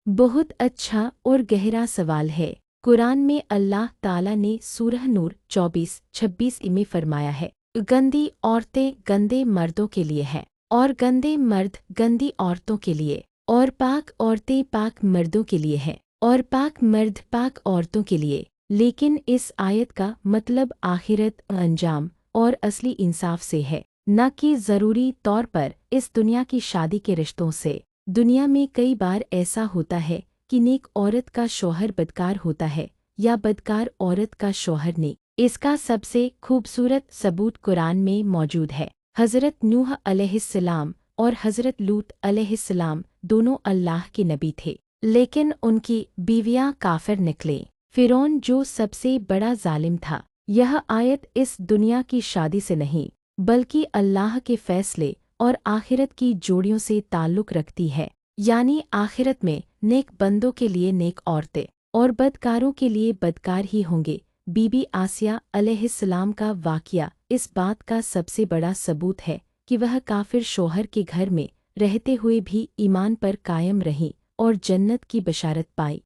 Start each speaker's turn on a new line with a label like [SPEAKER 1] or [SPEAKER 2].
[SPEAKER 1] बहुत अच्छा और गहरा सवाल है। कुरान में अल्लाह ताला ने सूरह नूर 24-26 में फरमाया है, गंदी औरतें गंदे मर्दों के लिए हैं और गंदे मर्द गंदी औरतों के लिए, और पाक औरतें पाक मर्दों के लिए हैं और पाक मर्द पाक औरतों के लिए। लेकिन इस आयत का मतलब आखिरत, अंजाम और असली इंसाफ से है, न कि ज़रूरी तौर पर इस दुनिया की शादी के रिश्तों से। दुनिया में कई बार ऐसा होता है कि नेक औरत का शौहर बदकार होता है या बदकार औरत का शौहर नेक। इसका सबसे खूबसूरत सबूत कुरान में मौजूद है। हज़रत नूह अलैहिस्सलाम और हज़रत लूत अलैहिस्सलाम दोनों अल्लाह के नबी थे, लेकिन उनकी बीवियां काफिर निकले। फ़िरौन जो सबसे बड़ा जालिम था। यह आयत इस दुनिया की शादी से नहीं, बल्कि अल्लाह के फ़ैसले और आखिरत की जोड़ियों से ताल्लुक़ रखती है। यानी आखिरत में नेक बंदों के लिए नेक औरतें और बदकारों के लिए बदकार ही होंगे। बीबी आसिया अलैहिस्सलाम का वाक़या इस बात का सबसे बड़ा सबूत है कि वह काफिर शौहर के घर में रहते हुए भी ईमान पर कायम रहीं और जन्नत की बशारत पाई।